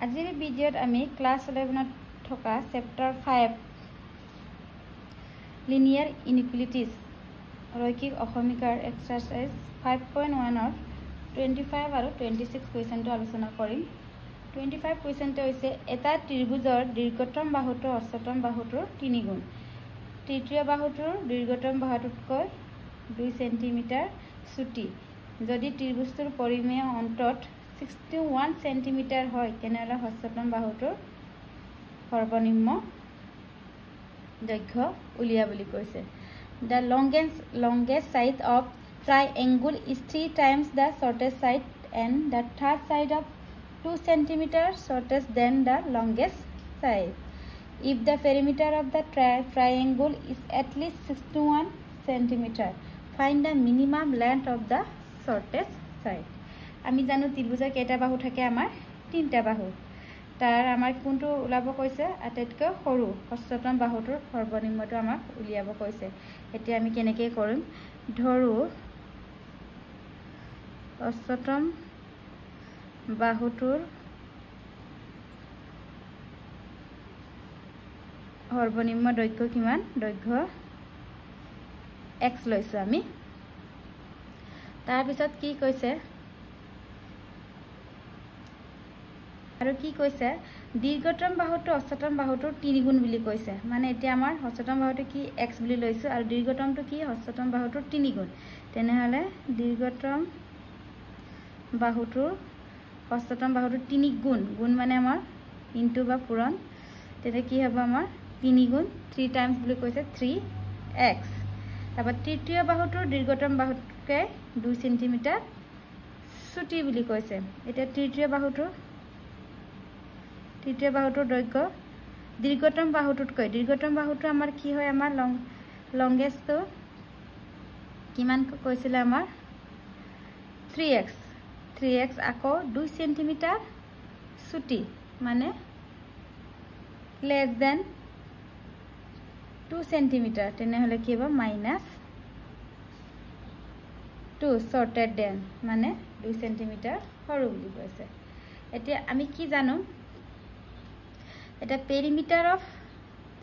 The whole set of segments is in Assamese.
আজিৰ ভিডিঅ'ত আমি ক্লাছ 11ত থকা চেপ্টাৰ 5 লিনিয়াৰ ইনইকুৱেলিটিজ ৰৈখিক অসমীকাৰ এক্সাৰসাইজ 5.1 25 আৰু 26 কুৱেশ্যনটো আলোচনা কৰিম 25 কুৱেশ্যনটো হৈছে এটা ত্ৰিভুজৰ দীৰ্ঘতম বাহুটোৰ অষ্টতম বাহুটোৰ 3 গুণ তৃতীয় বাহুটোৰ দীৰ্ঘতম বাহুটোতকৈ 2 সেন্টিমিটাৰ চুটি যদি ত্ৰিভুজটোৰ পৰিমেয় অন্তত 61 সেন্টিমিটাৰ হয় তেনহলে হস্ততম বাহুটোৰ সৰ্বনিম্ন দৈৰ্ঘ্য উলিয়া বুলি কৈছে The longest side of triangle is 3 times the shortest side and the third side of 2 cm shortest than the longest side. If the perimeter of the triangle is at least 61 cm, find the minimum length of the shortest side. আমি জানো ত্ৰিভুজৰ কেইটা বাহু থাকে আমাৰ তিনটা বাহু তাৰ আমাৰ কোনটো উলাব কৈছে আটাইতকৈ সৰু হস্ততম বাহুটোৰ সৰ্বনিম্নটো আমাক উলিয়াব কৈছে এতিয়া আমি কেনেকৈ কৰিম ধৰো হস্ততম বাহুটোৰ সৰ্বনিম্ন দৈৰ্ঘ্য কিমান দৈৰ্ঘ্য x লৈছো আমি তাৰ পিছত কি কৈছে আৰু কি কৈছে দীৰ্ঘতম বাহুটো অষ্টতম বাহুটোৰ 3 গুণ বুলি কৈছে মানে এতিয়া আমাৰ হস্ততম বাহুটো কি x বুলি লৈছো আৰু দীৰ্ঘতমটো কি হস্ততম বাহুটোৰ 3 গুণ তেনেহলে দীৰ্ঘতম বাহুটোৰ হস্ততম বাহুটোৰ 3 গুণ মানে আমাৰ ইনটু বা পূৰণ তেতে কি হ'ব আমাৰ 3 গুণ 3 টাইমছ বুলি কৈছে 3x তাৰপৰা তৃতীয় বাহুটোৰ দীৰ্ঘতম বাহুতকৈ 2 সেন্টিমিটাৰ চুটি বুলি কৈছে এতিয়া তৃতীয় বাহুটোৰ দৈৰ্ঘ্য দীৰ্ঘতম বাহুটো আমাৰ কি হয় আমাৰ লংগেষ্ট কিমান কৈছিলে আমাৰ 3x আকৌ 2 সেন্টিমিটাৰ চুটি মানে less than 2 সেন্টিমিটাৰ তেনেহলে কি হ'ব -2 shorter than মানে 2 সেন্টিমিটাৰ সৰু বুলি কৈছে এতিয়া আমি কি জানো এটা পেৰিমিটাৰ অফ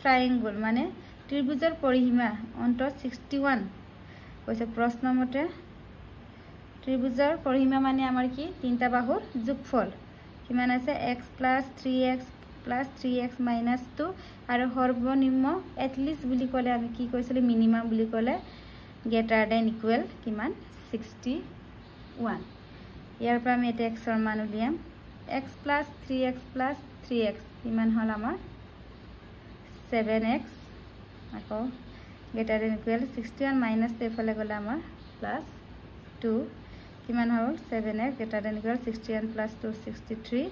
ট্ৰায়াঙ্গল মানে ত্ৰিভুজৰ পৰিসীমা অন্তত 61 কৈছে প্ৰশ্ন মতে ত্ৰিভুজৰ পৰিসীমা মানে আমাৰ কি তিনটা বাহুৰ যোগফল কিমান আছে x + 3x + 3x - 2 আৰু সৰ্বনিম্ন at least বুলি ক'লে আমি কি কৈছিল মিনিমাম বুলি ক'লে greater than equal কিমান 61 ইয়াৰ পৰা আমি এটা x ৰ মান উলিয়াম x + 3x + 3x কিমান হল আমাৰ 7x আকৌ greater than equal 61 - এফালে গলে আমাৰ +2 কিমান হল 7x greater than equal 61 + 2 63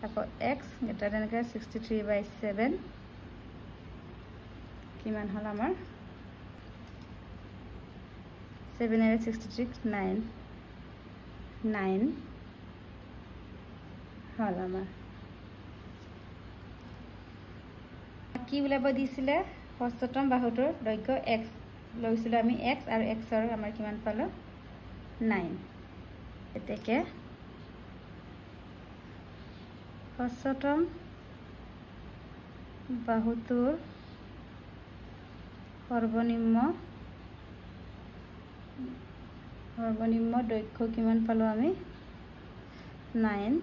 আকৌ x greater than equal 63/7 কিমান হল আমাৰ 7 and 66 9 হল আমাৰ কি উলাব দিছিলে হস্ততম বাহুটোৰ দৈৰ্ঘ্য x লৈছিল আমি x আৰু x ৰ আমাৰ কিমান পালো 9 এতেকে হস্ততম বাহুটোৰ সৰ্বনিম্ন দৈৰ্ঘ্য কিমান পালো আমি 9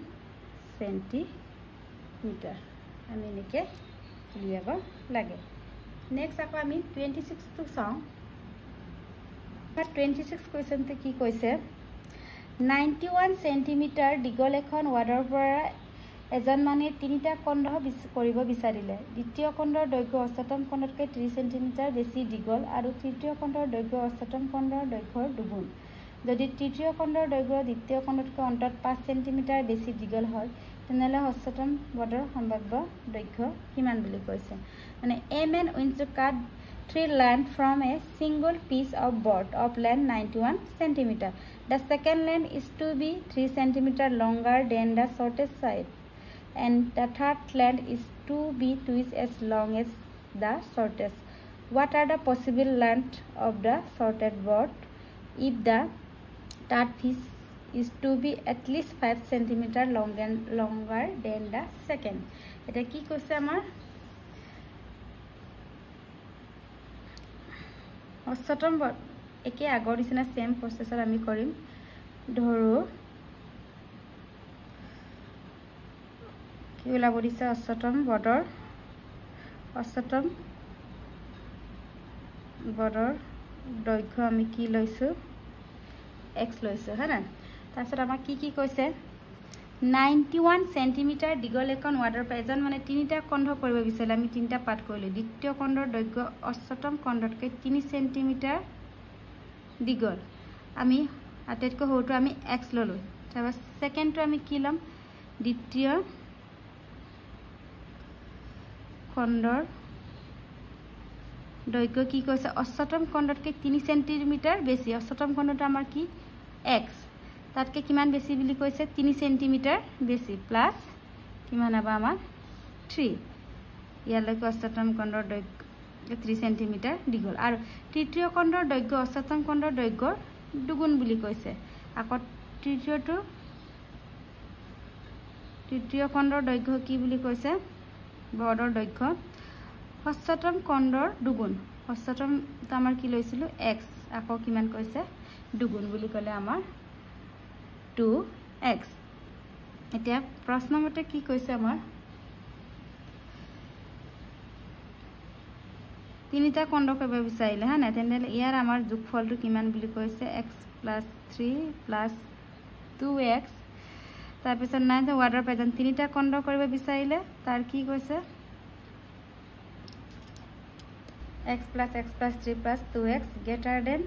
সেন্টিমিটাৰ আমি নেকে উলিয়াব লাগে নেক্সট আকৌ আমি 26 টো চাওঁ 26 কুৱেশ্যনতে কি কৈছে 91 সেন্টিমিটাৰ দীঘল এখন ৱাডৰ পৰা এজন মানুহে তিনিটা খণ্ড কৰিব বিচাৰিলে দ্বিতীয় খণ্ডৰ দৈৰ্ঘ্য অষ্টতম খণ্ডতকৈ 30 সেন্টিমিটাৰ বেছি দীঘল আৰু তৃতীয় খণ্ডৰ দৈৰ্ঘ্য অষ্টতম খণ্ডৰ দৈৰ্ঘ্যৰ দুগুণ যদি তৃতীয় খণ্ডৰ দৈৰ্ঘ্য দ্বিতীয় খণ্ডতকৈ অন্তত 5 সেন্টিমিটাৰ বেছি দীঘল হয় তেনেহলে হস্ততম ৱাডৰ সম্ভাৱ্য দৈৰ্ঘ্য কিমান বুলি কৈছে মানে a man wants to cut 3 length from a single piece of board of length 91 cm. The second length is to be 3 cm longer than the shortest side and the third length is to be twice as long as the shortest. What are the possible length of the shortest board if the third piece is to be at least 5 cm longer than the second. এটা কি কৈছে আমাৰ অষ্টম একে আগৰ নিচিনা সেম প্ৰসেসৰ আমি কৰিম ধৰো কি ওলাব দিছে অষ্টম বৰ্ডৰ দৈৰ্ঘ্য আমি কি লৈছো x লৈছো হয় না তাৰপিছত আমাক কি কৈছে 91 সেন্টিমিটাৰ দীঘল এখন ৱাটাৰ এজন মানে তিনিটা খণ্ড কৰিব বিচাৰিলে আমি তিনিটা পাঠ কৰিলো দ্বিতীয় খণ্ডৰ দৈৰ্ঘ্য অষ্টম খণ্ডতকৈ 3 সেন্টিমিটাৰ দীঘল আমি আটাইতকৈ সৰুটো আমি x ললো তাৰপৰা সেকেন্ডটো আমি কি লম দ্বিতীয় খণ্ডৰ দৈৰ্ঘ্য কি কৈছে অষ্টম খণ্ডতকৈ 3 সেন্টিমিটাৰ বেছি অষ্টম খণ্ডটো আমাৰ কি x তাতকৈ কিমান বেছি বুলি কৈছে 3 সেন্টিমিটাৰ বেছি প্লাস কিমান হ'ব আমাৰ 3 ইয়ালৈকে অষ্টম খণ্ডৰ দৈৰ্ঘ্য 3 সেন্টিমিটাৰ দীঘল আৰু তৃতীয় খণ্ডৰ দৈৰ্ঘ্য অষ্টম খণ্ডৰ দৈৰ্ঘ্যৰ দুগুণ বুলি কৈছে আকৌ তৃতীয় খণ্ডৰ দৈৰ্ঘ্য কি বুলি কৈছে বৰ্ডৰ দৈৰ্ঘ্য অষ্টম খণ্ডৰ দুগুণ অষ্টমটো আমাৰ কি লৈছিলো x আকৌ কিমান কৈছে দুগুণ বুলি ক'লে আমাৰ 2x এতিয়া প্ৰশ্ন মতে কি কৈছে আমাৰ তিনিটা খণ্ড কৰিব বিচাৰিলে হা না তেন্তে ইয়াৰ আমাৰ যোগফলটো কিমান বুলি কৈছে x + 3 + 2x তাৰপিছত নাই যে ৱাটাৰ পেজন তিনিটা খণ্ড কৰিব বিচাৰিলে তাৰ কি কৈছে x + 3 + 2x greater than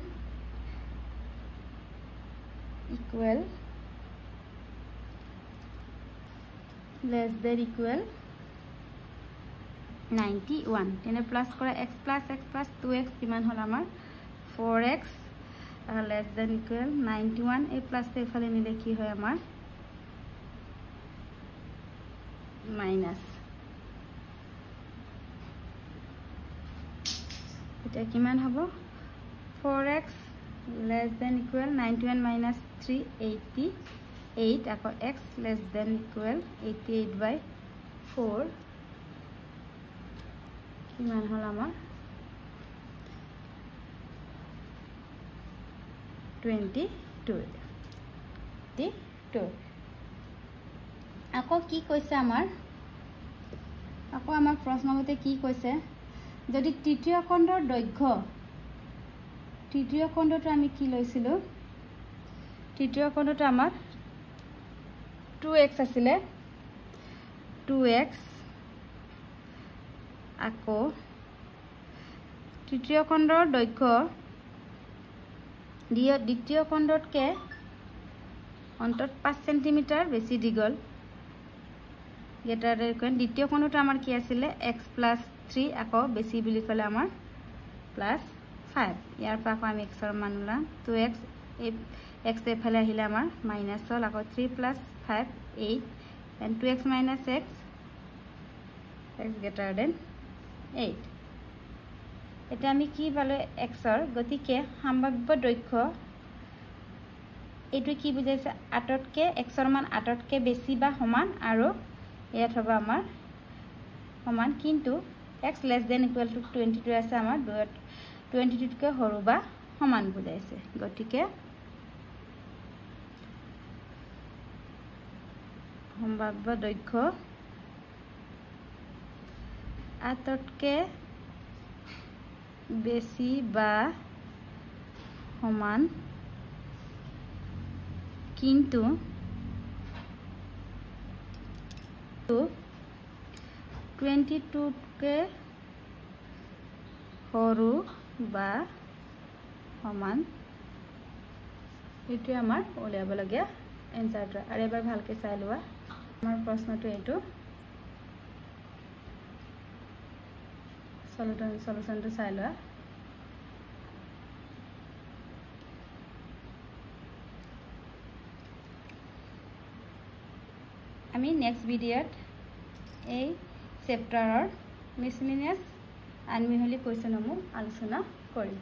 equal less than equal 91 তেনে প্লাস কৰা x + 2x কিমান হল আমাৰ 4x less than equal 91 এই প্লাসটো এফালে নিলে কি হয় আমাৰ মাইনাস এটা কিমান হ'ব 4x less than equal 91 minus 3 88 আকৌ x less than equal 88/4 কিমান হল আমাৰ 22 আকৌ কি কৈছে আমাৰ প্ৰশ্নমতে কি কৈছে যদি তৃতীয় খণ্ডৰ দৈৰ্ঘ্য তৃতীয় খণ্ডটো আমি কি লৈছিলো তৃতীয় খণ্ডটো আমাৰ 2x আছিলে 2x আকৌ তৃতীয় খণ্ডৰ দৈৰ্ঘ্য দ্বিতীয় খণ্ডতকৈ অন্তত 5 সেন্টিমিটাৰ বেছি দীঘল দ্বিতীয় খণ্ডটো আমাৰ কি আছিলে x + 3 আকৌ বেছি বুলি ক'লে আমাৰ +5 ইয়াৰ পৰা আকৌ আমি x ৰ মান ওলাম 2x x এফালে আহিলে আমাৰ মাইনাস হল আকৌ 3 + 5 8 and 2x - x greater than 8 এটা আমি কি পালো x ৰ গতিকে সম্ভাব্য দৈৰ্ঘ্য এটো কি বুজাইছে 8তকৈ x ৰ মান 8তকৈ বেছি বা সমান আৰু ইয়াত হ'ব আমাৰ সমান কিন্তু x less than equal to 22 আছে আমাৰ 22তকৈ সৰু বা সমান বুজাইছে গতিকে সম্ভাব্য দৈৰ্ঘ্য 8তকৈ বেছি বা সমান কিন্তু 22তকৈ সৰু বা সমান এইটো আমাৰ উলিয়াবলগীয়া এনসাৰটো আৰু এবাৰ ভালকৈ চাই লোৱা আমাৰ প্ৰশ্নটো এইটো সলিউশনটো চাই লোৱা আমি নেক্সট ভিডিঅ'ত এই চেপ্টাৰৰ মিছলিনিয়াছ আনমিহলি কুৱেশ্যনসমূহ আলোচনা কৰিম